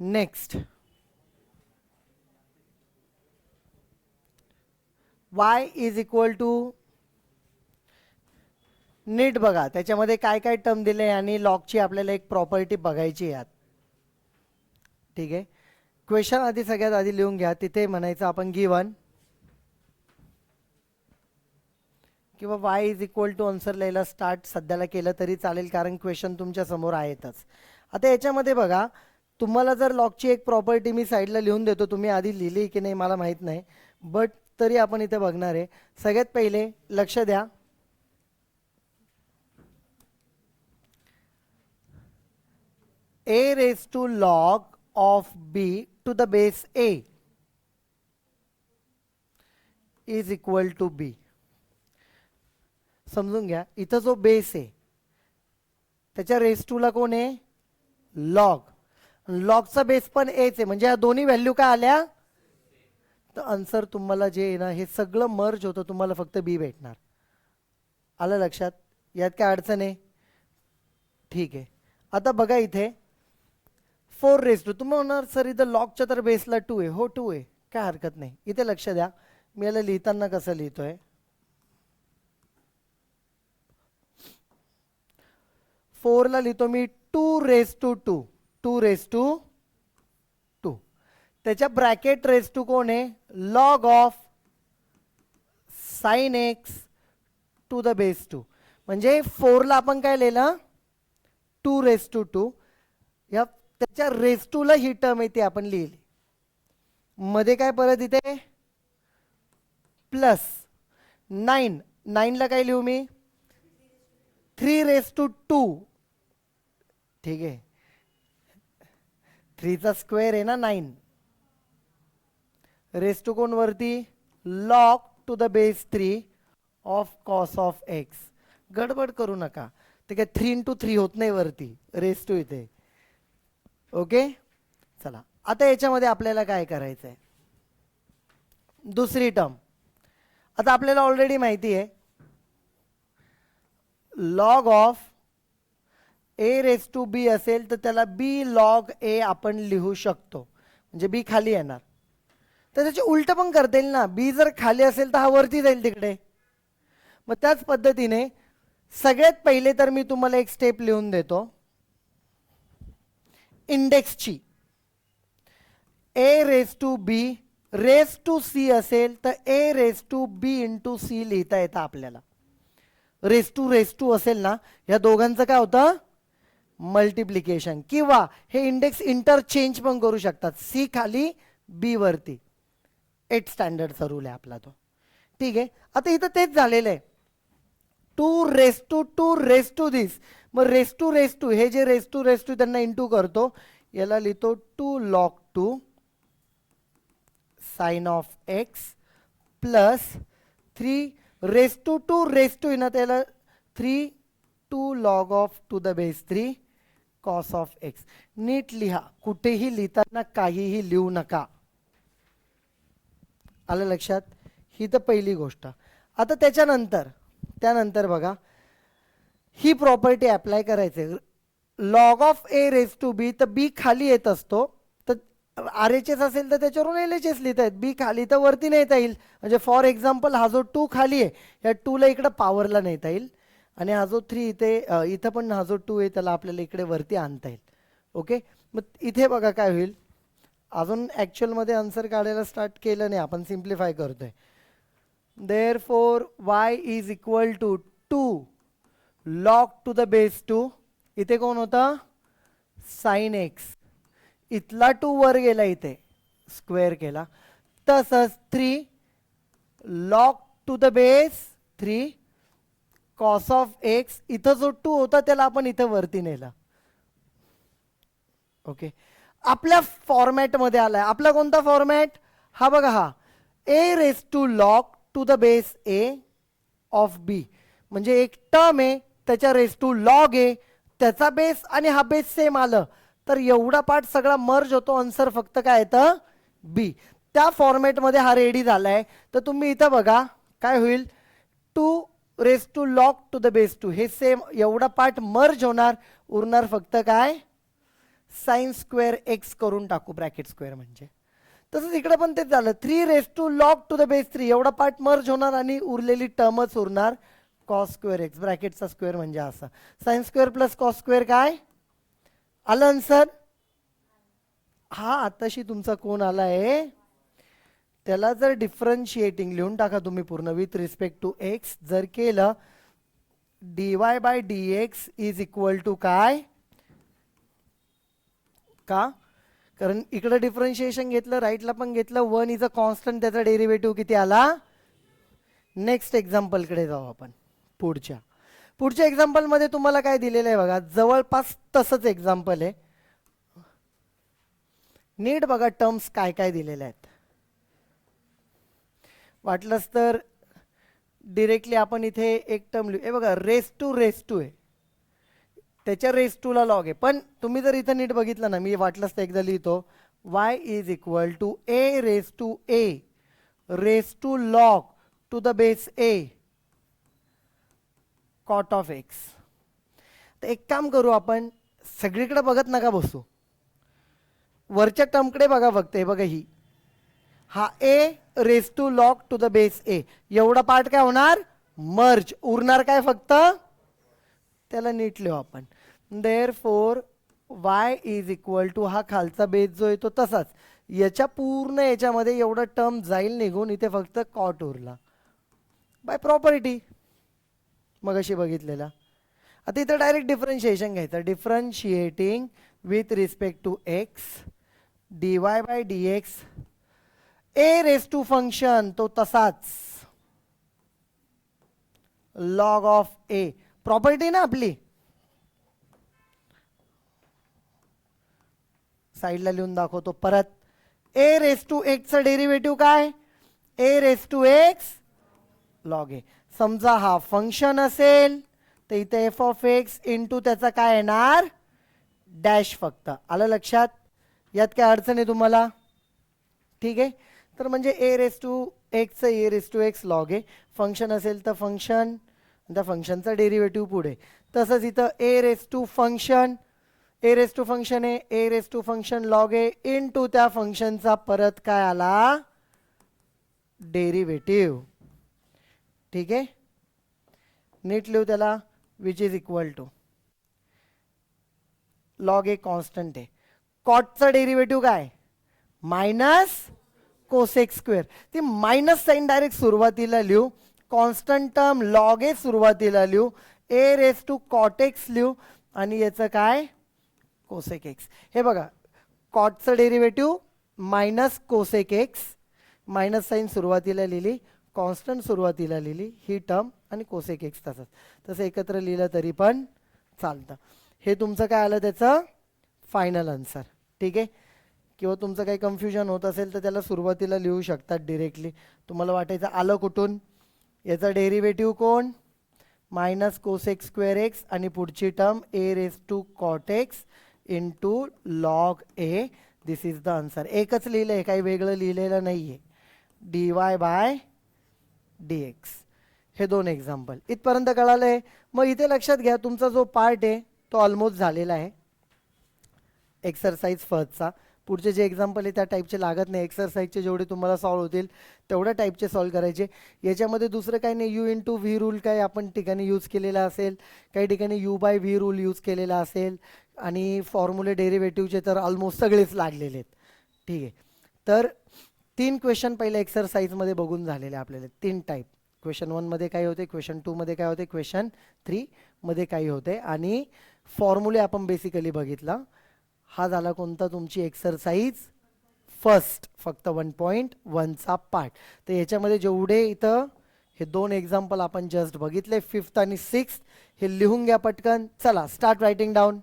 Next y is equal to, नीट बघा त्याच्यामध्ये काय काय टर्म दिले आणि लॉगची आपल्याला एक प्रॉपर्टी बघायची यात. ठीक आहे, क्वेश्चन आधी सगळ्यात आधी लिहून घ्या. तिथे म्हणायचं आपण गिवन किंवा y is equal to answer लिहायला स्टार्ट सध्याला केलं तरी चालेल, कारण क्वेश्चन तुमच्या समोर आहेतच. आता याच्यामध्ये बघा, तुम्हाला जर लॉगची एक प्रॉपर्टी मी साईडला लिहून देतो, तुम्ही आधी लिहिली की नाही मला माहीत नाही, बट तरी आपण इथे बघणार आहे. सगळ्यात पहिले लक्ष द्या, a raised to log of b to the base a is equal to b. समजून घ्या, इथं जो बेस आहे त्याच्या रेस टूला कोण आहे? लॉग. लॉगचा बेस पण एच आहे, म्हणजे या दोन्ही व्हॅल्यू काय आल्या? तर आन्सर तुम्हाला जे आहे ना हे सगळं मर्ज होतं, तुम्हाला फक्त बी भेटणार. आलं लक्षात? यात काय अडचण आहे? ठीक आहे. आता बघा इथे 4 रेस टू, तुम्ही म्हणणार सर इथं लॉगच्या तर बेसला 2 आहे. हो 2 आहे, काय हरकत नाही. इथे लक्ष द्या, मी याला लिहिताना कसं लिहितोय, 4 ला लिहितो मी 2 रेस टू 2, 2 रेस टू 2. त्याच्या ब्रॅकेट रेस टू कोण आहे? Log of sine X to the base 2. म्हणजे 4 ला आपण काय लिहिलं? 2 रेस टू 2. या त्याच्या रेस टू ला ही टर्म येते आपण लिहिली. मध्ये काय परत इथे प्लस 9. 9 ला काय लिहू मी? 3 रेस टू 2. ठीक आहे, 3 चा स्क्वेअर आहे ना 9. रेस टू कोण वरती? Log to the base 3 of cos of x. गडबड करू नका, ते काय 3 इंटू 3 होत नाही वरती रेस टू इथे. ओके, चला आता याच्यामध्ये आपल्याला काय करायचंय? दुसरी टर्म. आता आपल्याला ऑलरेडी माहिती आहे log of a raise to b असेल तर त्याला b लॉग a आपण लिहू शकतो, म्हणजे b खाली येणार. तर त्याचे उलट पण करता येईल ना, b जर खाली असेल तर हा वरती जाईल तिकडे. मग त्याच पद्धतीने सगळ्यात पहिले तर मी तुम्हाला एक स्टेप लिहून देतो इंडेक्सची. a raise to b raise to c असेल तर a raise to b into c लिहिता येतं आपल्याला. रेस टू असेल ना, या दोघांचं काय होतं? मल्टिप्लिकेशन. किंवा हे इंडेक्स इंटरचेंज पण करू शकतात, सी खाली बी वरती. 8th स्टँडर्डचा रूल आहे आपला तो. ठीक आहे, आता इथं तेच झालेलं आहे. 2 रेस टू दिस. मग रेस टू हे जे रेस टू त्यांना इंटू करतो, याला लिहितो 2 log 2 sine of x plus 3 raise to ना त्याला 3 2 log of to the base 3 cos of x. नीट लिहा, कुठेही लिहिताना काहीही लिहू नका. आलं लक्षात? ही तर पहिली गोष्ट. आता त्यानंतर बघा, ही प्रॉपर्टी अप्लाय करायची. Log of a raise to b, तर बी खाली येत असतो, तर आर एच एस असेल तर त्याच्यावरून एल एच एस लिहिता येत. बी खाली तर वरती नेता येईल. म्हणजे फॉर एक्झाम्पल हा जो 2 खाली आहे, या 2 ला इकडे पॉवरला नेता येईल, आणि हा जो 3 इथं पण हा जो 2 आहे त्याला आपल्याला इकडे वरती आणता येईल. ओके, मग इथे बघा काय होईल. अजून ॲक्च्युअलमध्ये आन्सर काढायला स्टार्ट केलं नाही, आपण सिम्प्लिफाय करतोय. Therefore y is equal to 2 log to the base 2. इथे कोण होता? Sine X. इथला 2 वर गेला, इथे स्क्वेअर केला. तसंच 3 log to the base 3 cos of X. इथं जो 2 होता त्याला आपण इथं वरती नेला. ओके, आपल्या फॉर्मॅटमध्ये आलाय. आपला कोणता फॉर्मॅट? हा बघा, हा a raise to log to the base a of b. म्हणजे एक टर्म आहे, त्याच्या रेस टू लॉग आहे, त्याचा बेस आणि हा बेस सेम आलं तर एवढा पार्ट सगळा मर्ज होतो. आन्सर फक्त काय येतं? बी. त्या फॉर्मॅटमध्ये हा रेडी झालाय. तर तुम्ही इथं बघा काय होईल, 2 raise to log to the base 2 हे सेम, एवढा पार्ट मर्ज होणार. उरणार फक्त काय? साइन स्क्वेअर एक्स करून टाकू ब्रॅकेट स्क्वेअर म्हणजे. तसंच इकडे पण तेच झालं, 3 raise to log to the base 3 एवढा पार्ट मर्ज होणार आणि उरलेली टर्मच उरणार कॉस स्क्वेअर एक्स, ब्रॅकेटचा स्क्वेअर म्हणजे असा. Sine square plus cos square काय आलं आन्सर. हा आताशी तुमचा कोण आला आहे, त्याला जर डिफरन्शिएटिंग लिहून टाका तुम्ही पूर्ण विथ रिस्पेक्ट टू एक्स जर केलं, dy by dx is equal to काय, का कारण इकडे डिफरन्शिएशन घेतलं, राईटला पण घेतलं, 1 इज अ कॉन्स्टंट, त्याचा डेरिव्हेटिव्ह किती आला. नेक्स्ट एक्झाम्पलकडे जाऊ आपण. पुढच्या एक्झाम्पलमध्ये तुम्हाला काय दिलेलं आहे बघा, जवळपास तसंच एक्झाम्पल आहे. नीट बघा टर्म्स काय काय दिलेल्या आहेत. वाटलंच तर डिरेक्टली आपण इथे एक टर्म लिहू. हे बघा रेस टू आहे, त्याच्या रेस टूला लॉग आहे. पण तुम्ही जर इथं नीट बघितलं ना, मी वाटलंच तर एकदा लिहितो, y is equal to a raise to log to the base a cot of X. तर एक काम करू आपण, सगळीकडे बघत नका बसू, वरच्या टर्मकडे बघा फक्त. हे बघा ही, हा a raise to log to the base a एवढा पार्ट काय होणार मर्ज, उरणार काय फक्त, त्याला नीट लिहू आपण. Therefore y is equal to, हा खालचा बेस जो येतो तसाच, याच्या पूर्ण याच्यामध्ये एवढा टर्म जाईल निघून, इथे फक्त कॉट उरला बाय प्रॉपर्टी मग अशी बघितलेला. आता इथं डायरेक्ट डिफरन्शिएशन घ्यायचं, differentiating with respect to X dy by dx, A raise to function तो तसाच लॉग ऑफ ए, प्रॉपर्टी ना आपली, साईडला लिहून दाखवतो परत. ए रेस टू एक्सचं डेरिव्हेटिव्ह काय, ए रेस टू एक्स लॉग ए. समजा हा फंक्शन असेल तर इथे एफ ऑफ एक्स इंटू त्याचा काय येणार डॅश, फक्त आलं लक्षात. यात काय अडचण आहे तुम्हाला, ठीक आहे. तर म्हणजे ए रेस टू एक्सचं a raise to x log a, function असेल तर फंक्शन, त्या फंक्शनचा डेरिव्हेटिव्ह पुढे. तसंच इथं a raise to function, a raise to function आहे, a raise to function log a into त्या फंक्शनचा परत काय आला डेरिव्हेटिव्ह, ठीक आहे. नीट लिहू त्याला, which is equal to log a constant आहे, कॉटचा डेरिव्हेटिव्ह काय मायनस कोसेक स्क्वेअर. ती मायनस साईन डायरेक्ट सुरुवातीला लिहू, कॉन्स्टंट टर्म लॉग ए सुरुवातीला लिहू, a raise to cot x लिहू आणि याचं काय कोसेक एक्स. हे बघा कॉटचं derivative minus cosec x, minus sign सुरुवातीला लिहिली, कॉन्स्टंट सुरुवातीला लिहिली, ही टर्म आणि कोसेक एक्स तसंच तसं एकत्र लिहिलं तरी पण चालतं. हे तुमचं काय आलं त्याचं फायनल आन्सर, ठीक आहे. किंवा तुमचं काही कन्फ्युजन होत असेल तर त्याला सुरुवातीला लिहू शकतात डिरेक्टली. तुम्हाला वाटायचं आलं कुठून, याचा डेरिव्हेटिव्ह कोण मायनस कोसेक स्क्वेअर एक्स आणि पुढची term A raise to cot X into log A, this is the answer. एकच लिहिलं आहे, काही वेगळं लिहिलेलं नाही आहे. dy by dx. हे दोन एक्झाम्पल इथपर्यंत कळालं आहे. मग इथे लक्षात घ्या तुमचा जो पार्ट आहे तो ऑलमोस्ट झालेला आहे एक्सरसाइज फर्स्टचा. पुढचे जे एक्झाम्पल आहे त्या टाईपचे लागत नाही, एक्सरसाइजचे जेवढे तुम्हाला सॉल्व होतील तेवढ्या टाईपचे सॉल्व करायचे. याच्यामध्ये दुसरं काही नाही, यू इंटू व्ही रूल काही आपण ठिकाणी यूज केलेला असेल, काही ठिकाणी you by V rule use केलेला असेल आणि फॉर्म्युले डेरिव्हेटिव्हचे तर ऑलमोस्ट सगळेच लागलेले आहेत, ठीक आहे. तर 3 क्वेश्चन पहिले एक्सरसाइजमध्ये बघून झालेले आपल्याला, 3 टाईप. क्वेश्चन 1 मध्ये काय होते, क्वेश्चन 2 मध्ये काय होते, क्वेश्चन 3 मध्ये काय होते आणि फॉर्म्युले आपण बेसिकली बघितला. हा झाला कोणता तुमची एक्सरसाइज फर्स्ट, फक्त 1.1चा पार्ट. तर याच्यामध्ये जेवढे इथं हे 2 एक्झाम्पल आपण जस्ट बघितले 5th आणि 6th, हे लिहून घ्या पटकन. चला स्टार्ट रायटिंग डाऊन.